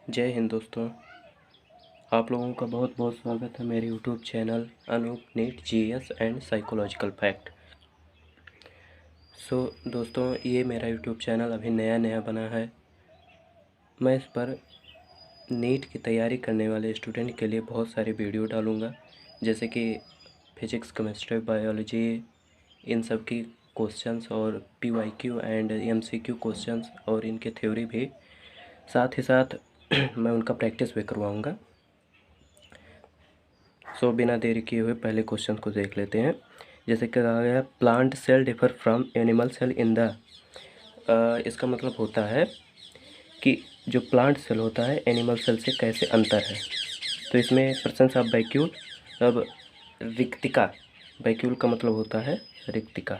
जय हिंद दोस्तों। आप लोगों का बहुत बहुत स्वागत है मेरे YouTube channel Anoop NEET GS and psychological fact. दोस्तों, ये मेरा यूट्यूब चैनल अभी नया बना है। मैं इस पर नीट की तैयारी करने वाले स्टूडेंट के लिए बहुत सारे वीडियो डालूँगा, जैसे कि फिजिक्स, केमिस्ट्री, बायोलॉजी, इन सब की क्वेश्चंस और पीवाईक्यू एंड एमसीक्यू क्वेश्चंस और इनके थ्योरी भी, साथ ही साथ मैं उनका प्रैक्टिस भी करवाऊँगा। बिना देरी किए हुए पहले क्वेश्चन को देख लेते हैं। जैसे कि कहा गया, plant cell differ from animal cell in the, इसका मतलब होता है कि जो प्लांट सेल होता है एनिमल सेल से कैसे अंतर है। तो इसमें प्रेजेंस ऑफ वैक्यूल, अब रिक्तिका, वैक्यूल का मतलब होता है रिक्तिका।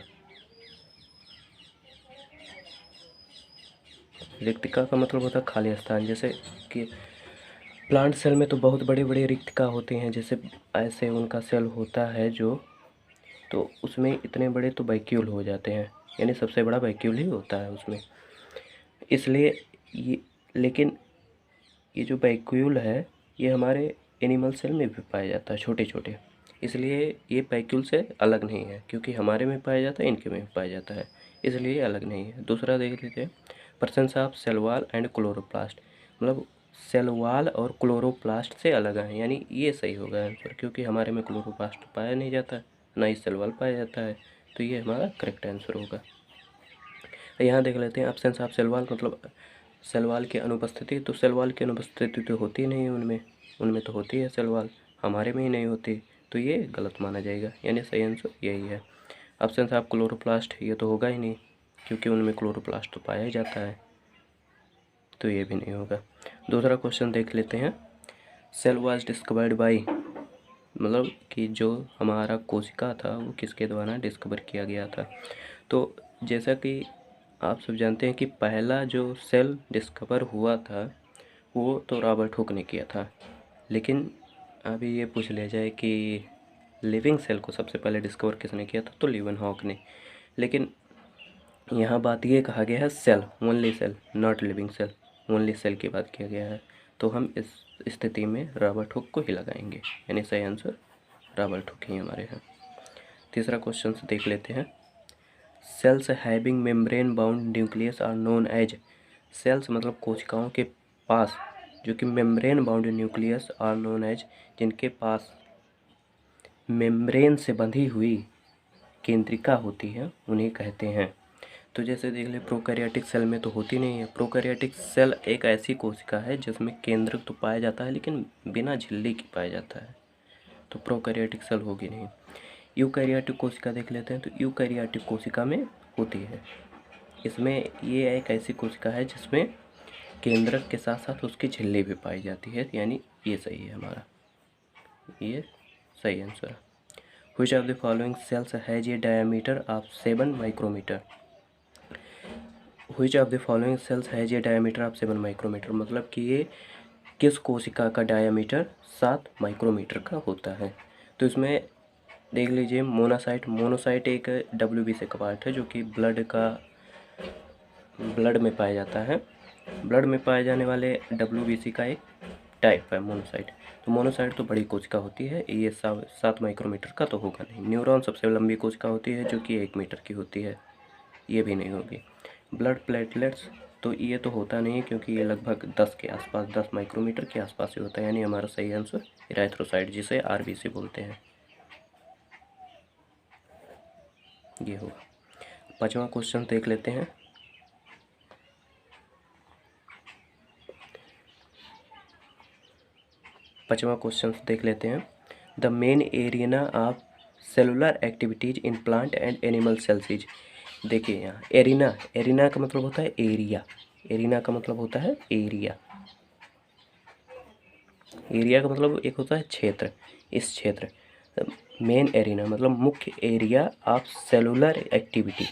रिक्तिका का मतलब होता है खाली स्थान। जैसे कि प्लांट सेल में तो बहुत बड़ी बड़ी रिक्तिका होती हैं, जैसे ऐसे उनका सेल होता है जो, तो उसमें इतने बड़े तो वैक्यूल हो जाते हैं, यानी सबसे बड़ा वैक्यूल ही होता है उसमें। इसलिए ये, लेकिन ये जो वैक्यूल है ये हमारे एनिमल सेल में भी पाया जाता है, छोटे छोटे। इसलिए ये वैक्यूल से अलग नहीं है, क्योंकि हमारे में पाया जाता है, इनके में भी पाया जाता है, इसलिए अलग नहीं है। दूसरा देख लेते हैं, presence of cell wall and chloroplast, मतलब सेल वॉल और क्लोरोप्लास्ट से अलग है, यानी ये सही होगा आंसर, क्योंकि हमारे में क्लोरोप्लास्ट पाया नहीं जाता है, ना ही सेल वॉल पाया जाता है, तो ये हमारा करेक्ट आंसर होगा। यहाँ देख लेते हैं, एब्सेंस ऑफ सेल वॉल, मतलब सेल वॉल की अनुपस्थिति। तो सेल वॉल की अनुपस्थिति तो होती नहीं है उनमें, उनमें तो होती है सेल वॉल, हमारे में ही नहीं होती, तो ये गलत माना जाएगा, यानी सही आंसर यही है। एब्सेंस ऑफ क्लोरोप्लास्ट, ये तो होगा ही नहीं, क्योंकि उनमें क्लोरोप्लास्ट तो पाया ही जाता है, तो ये भी नहीं होगा। दूसरा क्वेश्चन देख लेते हैं, सेल वाज डिस्कवर्ड बाई, मतलब कि जो हमारा कोशिका था वो किसके द्वारा डिस्कवर किया गया था। तो जैसा कि आप सब जानते हैं कि पहला जो सेल डिस्कवर हुआ था वो तो रॉबर्ट हुक ने किया था, लेकिन अभी ये पूछ लिया जाए कि लिविंग सेल को सबसे पहले डिस्कवर किसने किया था, तो लीवनहॉक ने। लेकिन यहाँ बात ये कहा गया है cell, only cell, not living cell, only cell की बात किया गया है, तो हम इस स्थिति में रॉबर्ट हुक को ही लगाएंगे, यानी सही आंसर रॉबर्ट हुक ही हमारे हैं। तीसरा क्वेश्चन देख लेते हैं, cells having membrane bound nucleus are known as, cells मतलब कोशिकाओं के पास जो कि membrane bound nucleus are known as, जिनके पास मेम्ब्रेन से बंधी हुई केंद्रिका होती है उन्हें कहते हैं। तो जैसे देख ले, प्रोकैरियोटिक सेल में तो होती नहीं है। प्रोकैरियोटिक सेल एक ऐसी कोशिका है जिसमें केंद्रक तो पाया जाता है लेकिन बिना झिल्ली के पाया जाता है, तो प्रोकैरियोटिक सेल होगी नहीं। यूकैरियोटिक कोशिका देख लेते हैं, तो यूकैरियोटिक कोशिका में होती है। इसमें ये एक ऐसी कोशिका है जिसमें केंद्रक के साथ साथ उसकी झिल्ली भी पाई जाती है, यानी ये सही है हमारा, ये सही आंसर है। Which of the following cells has a diameter of 7 micrometre, which of the following cells has a diameter of 7 micrometre, मतलब कि ये किस कोशिका का डायमीटर 7 माइक्रोमीटर का होता है। तो इसमें देख लीजिए, मोनोसाइट, मोनोसाइट एक WBC का पार्ट है जो कि ब्लड में पाया जाता है। ब्लड में पाए जाने वाले WBC का एक टाइप है मोनोसाइट। तो मोनोसाइट तो बड़ी कोशिका होती है, ये 7 माइक्रोमीटर का तो होगा नहीं। न्यूरॉन सबसे लंबी कोशिका होती है जो कि 1 मीटर की होती है, ये भी नहीं होगी। ब्लड प्लेटलेट्स, तो ये तो होता नहीं है, क्योंकि ये लगभग 10 के आसपास, 10 माइक्रोमीटर के आसपास ही होता है, यानी हमारा सही आंसर इराथ्रोसाइट, जिसे RBC बोलते हैं, ये होगा। 5वां क्वेश्चन देख लेते हैं, the main area of cellular activities in plant and animal cells is. देखिए यहाँ एरिना, एरिना का मतलब होता है एरिया, एरिना का मतलब होता है एरिया, एरिया का मतलब एक होता है क्षेत्र, इस क्षेत्र। मेन एरिना मतलब मुख्य area of cellular activity,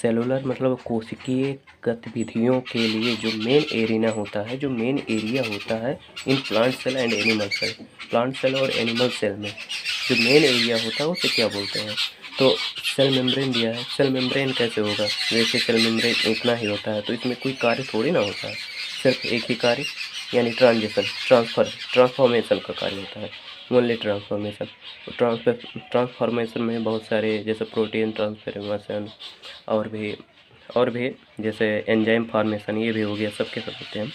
cellular मतलब कोशिकीय गतिविधियों के लिए जो मेन एरिना होता है, जो मेन एरिया होता है in plant cell and animal cell, plant cell और एनिमल सेल में जो मेन एरिया होता है उसे क्या बोलते हैं। तो सेल मेम्ब्रेन दिया है, सेल मेम्ब्रेन कैसे होगा, वैसे सेल मेम्ब्रेन इतना ही होता है, तो इसमें कोई कार्य थोड़ी ना होता है, सिर्फ एक ही कार्य यानी ट्रांसफॉर्मेशन का कार्य होता है, ओनली ट्रांसफॉर्मेशन। ट्रांसफॉर्मेशन में बहुत सारे जैसे प्रोटीन ट्रांसफॉर्मेशन और भी जैसे एंजाइम फॉर्मेशन, ये भी हो गया, सबके सब होते हैं।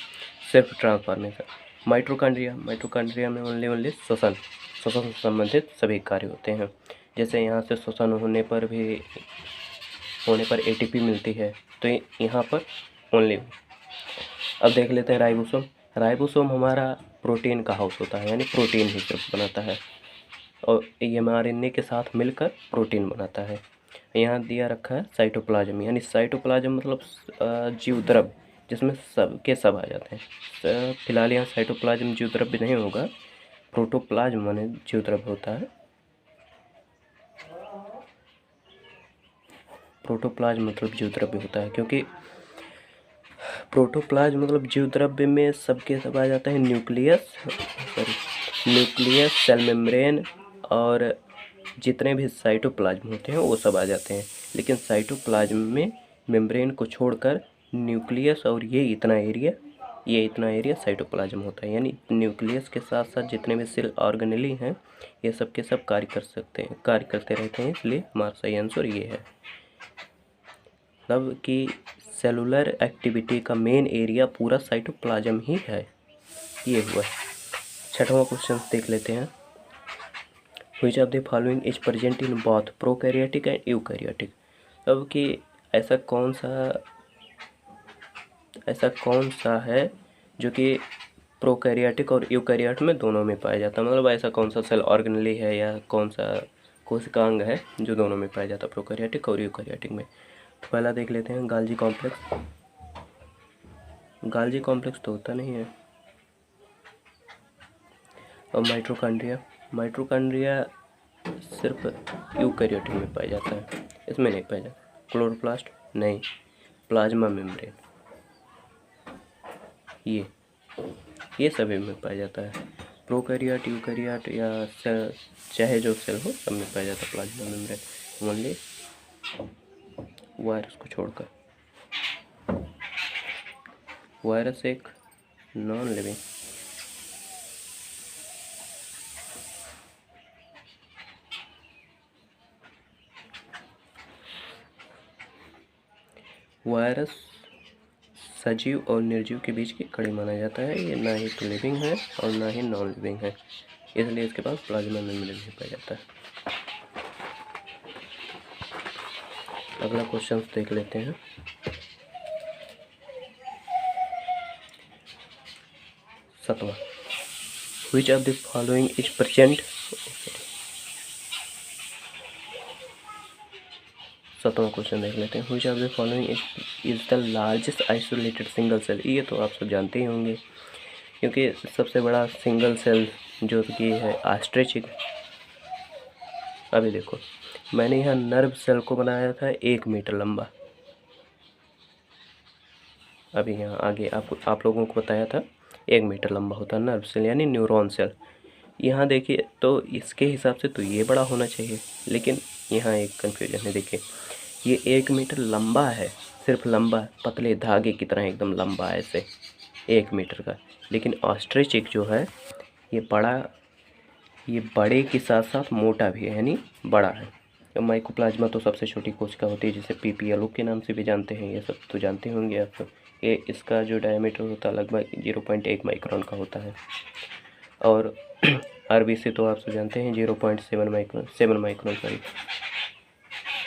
सिर्फ ट्रांसफॉर्मेशन। माइटोकॉन्ड्रिया में ओनली श्वसन से संबंधित सभी कार्य होते हैं। जैसे यहाँ से श्वसन होने पर एटीपी मिलती है, तो यहाँ पर ओनली। अब देख लेते हैं राइबोसोम हमारा प्रोटीन का हाउस होता है, यानी प्रोटीन ही सिर्फ बनाता है, और mRNA के साथ मिलकर प्रोटीन बनाता है। यहाँ दिया रखा है साइटोप्लाज्म, यानी साइटोप्लाज्म मतलब जीवद्रव्य, जिसमें सब के सब आ जाते हैं। फिलहाल यहाँ साइटोप्लाज्म जीवद्रव्य नहीं होगा, प्रोटोप्लाज्म माने जीवद्रव्य होता है। प्रोटोप्लाज्म मतलब जीवद्रव्य होता है, क्योंकि प्रोटोप्लाज्म मतलब जीवद्रव्य में सबके सब आ जाता है। न्यूक्लियस, सेल मेम्ब्रेन और जितने भी साइटोप्लाज्म होते हैं वो सब आ जाते हैं। लेकिन साइटोप्लाज्म में मेम्ब्रेन को छोड़कर न्यूक्लियस और ये इतना एरिया साइटोप्लाज्म होता है। यानी न्यूक्लियस के साथ साथ जितने भी सेल ऑर्गेनेली हैं, ये सब के सब कार्य करते रहते हैं, इसलिए हमारा सही आंसर ये है। मतलब कि सेलुलर एक्टिविटी का मेन एरिया पूरा साइटोप्लाज्म ही है। ये हुआ। छठवां क्वेश्चन देख लेते हैं। Which of the following is present in both prokaryotic and eukaryotic. अब कि ऐसा कौन सा है जो कि प्रोकैरियोटिक और यूकैरियोट में दोनों में पाया जाता है। मतलब ऐसा कौन सा सेल ऑर्गेनेली है या कौन सा कोशिकांग है जो दोनों में पाया जाता है, प्रोकैरियोटिक और यूकैरियोटिक में। तो पहला देख लेते हैं गाल्जी कॉम्प्लेक्स तो होता नहीं है। और माइटोकॉन्ड्रिया सिर्फ यूकैरियोटिक में पाया जाता है, इसमें नहीं पाया जाता। क्लोरोप्लास्ट नहीं, प्लाज्मा मेम्ब्रेन ये सभी में पाया जाता है। प्रोकैरियोट, यूकैरियोट या सेल, चाहे जो सेल हो, सब में पाया जाता है प्लाज्मा मेम्ब्रेन, ओनली वायरस को छोड़कर। वायरस एक नॉन लिविंग। वायरस सजीव और निर्जीव के बीच की कड़ी माना जाता है। ये ना ही तो लिविंग है और ना ही नॉन लिविंग है, इसलिए इसके पास प्लाज्मा मेम्ब्रेन भी पाया जाता है। अगला क्वेश्चन देख लेते हैं। सातवां, which of the following is present. सातवां क्वेश्चन देख लेते हैं। Which of the following is the largest isolated single cell. ये तो आप सब जानते ही होंगे, क्योंकि सबसे बड़ा सिंगल सेल जो कि है ऑस्ट्रिच। अभी देखो, मैंने यहाँ नर्व सेल को बनाया था 1 मीटर लंबा। अभी यहाँ आगे आप लोगों को बताया था 1 मीटर लंबा होता है नर्व सेल, यानी न्यूरॉन सेल। यहाँ देखिए, तो इसके हिसाब से तो ये बड़ा होना चाहिए, लेकिन यहाँ एक कन्फ्यूजन है। देखिए, ये 1 मीटर लंबा है, सिर्फ लंबा, पतले धागे की तरह एकदम लंबा है, ऐसे 1 मीटर का। लेकिन ऑस्ट्रिच जो है, ये बड़े के साथ साथ मोटा भी है, यानी बड़ा है। माइकोप्लाज्मा तो सबसे छोटी कोशिका होती है, जिसे PPLO के नाम से भी जानते हैं। ये सब तो जानते होंगे आप। ये इसका जो डायमीटर होता है लगभग 0.1 माइक्रोन का होता है। और RBC तो आप सब जानते हैं 0.7 माइक्रोन सॉरी।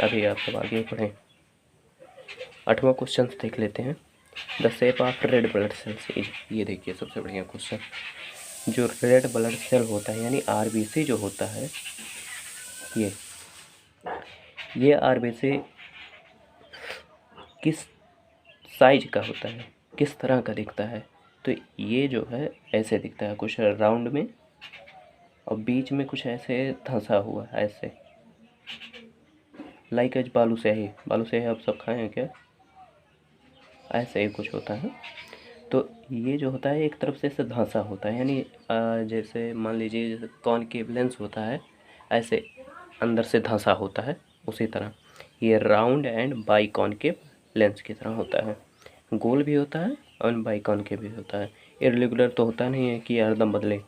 अभी आप सब आगे पढ़ें। 8वां क्वेश्चन देख लेते हैं। The shape of red blood cells. ये देखिए सबसे बढ़िया क्वेश्चन। जो रेड ब्लड सेल होता है, यानी RBC जो होता है, ये RBC किस साइज का होता है, किस तरह का दिखता है। तो ये जो है ऐसे दिखता है, कुछ राउंड में, और बीच में कुछ ऐसे धंसा हुआ, ऐसे लाइक एज बालूशाही आप सब खाए हैं क्या? ऐसे ही कुछ होता है। तो ये जो होता है एक तरफ से ऐसे धंसा होता है, यानी जैसे मान लीजिए जैसे कॉनकेव लेंस होता है, ऐसे अंदर से धंसा होता है, उसी तरह ये round and by concave lens की तरह होता है। गोल भी होता है और बाई कॉनकेव भी होता है। इरेगुलर तो होता नहीं है कि हरदम बदले,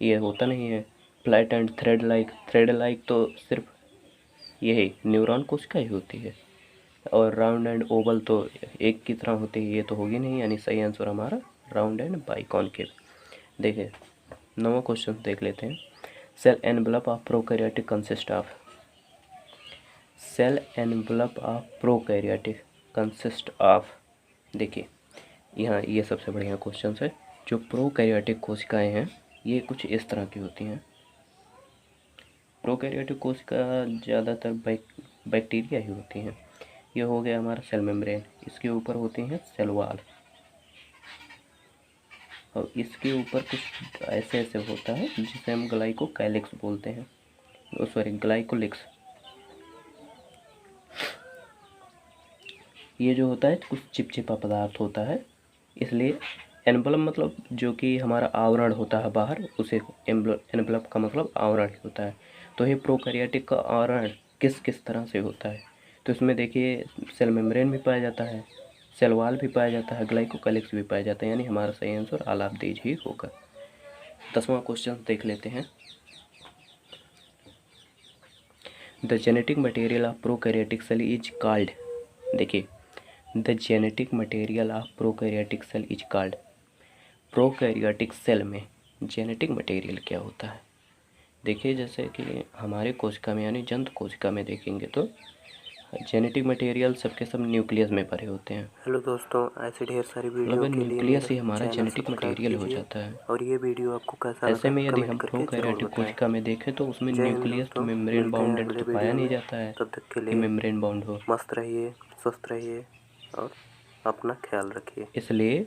ये होता नहीं है। फ्लैट एंड थ्रेड लाइक तो सिर्फ यही न्यूरॉन कोशिका ही होती है। और राउंड एंड ओवल तो एक की तरह होती है, ये तो होगी नहीं, यानी सही आंसर हमारा राउंड एंड बाइकॉनकेव। देखिए 9वां क्वेश्चन देख लेते हैं। Cell envelope of prokaryotic consist of. Cell envelope of prokaryotic consist of. देखिए यहाँ ये सबसे बढ़िया क्वेश्चन है। जो प्रोकैरियोटिक कोशिकाएं हैं ये कुछ इस तरह की होती हैं। प्रोकैरियोटिक कोशिका ज़्यादातर बैक्टीरिया ही होती हैं। ये हो गया हमारा सेल मेम्ब्रेन, इसके ऊपर होती हैं सेल वॉल, और इसके ऊपर कुछ ऐसे ऐसे होता है जिसे हम ग्लाइकोकैलिक्स बोलते हैं, सॉरी ग्लाइकोलिक्स। ये जो होता है कुछ चिपचिपा पदार्थ होता है, इसलिए एनवलप मतलब जो कि हमारा आवरण होता है बाहर, उसे एनवलप का मतलब आवरण ही होता है। तो ये प्रोकैरियोटिक का आवरण किस किस तरह से होता है, तो इसमें देखिए सेल मेम्ब्रेन भी पाया जाता है, सेल वॉल भी पाया जाता है, ग्लाइकोकैलिक्स भी पाया जाता है, यानी हमारा सही आंसर ऑल ऑफ दीज ही होगा। 10वां क्वेश्चन देख लेते हैं। The genetic material of prokaryotic cell is called. देखिए the genetic material of prokaryotic cell is called. Prokaryotic cell में जेनेटिक मटेरियल क्या होता है। देखिए जैसे कि हमारे कोशिका में यानी जंतु कोशिका में देखेंगे तो जेनेटिक मटेरियल सबके सब न्यूक्लियस में भरे होते हैं। हेलो दोस्तों, ऐसे ढेर सारी वीडियो मतलब के लिए न्यूक्लियस ही मेरा हमारा चैनल जेनेटिक सब्सक्राइब मटेरियल हो कीजिए जाता है। और ये वीडियो आपको कैसा ऐसे लगा में यदि हम कमेंट करके ज़रूर प्रोकैरियोटिक बताएं। कोशिका में देखें तो उसमें जय हिंद न्यूक्लियस तो दोस्तों, मेम्ब्रेन मिलते हैं बाउंडेड अगले तो पाया वीडियो नहीं में। जाता है तब तक के कि लिए मेम्ब्रेन बाउंड हो, मस्त रहिए, स्वस्थ रहिए और अपना ख्याल रखिए। इसलिए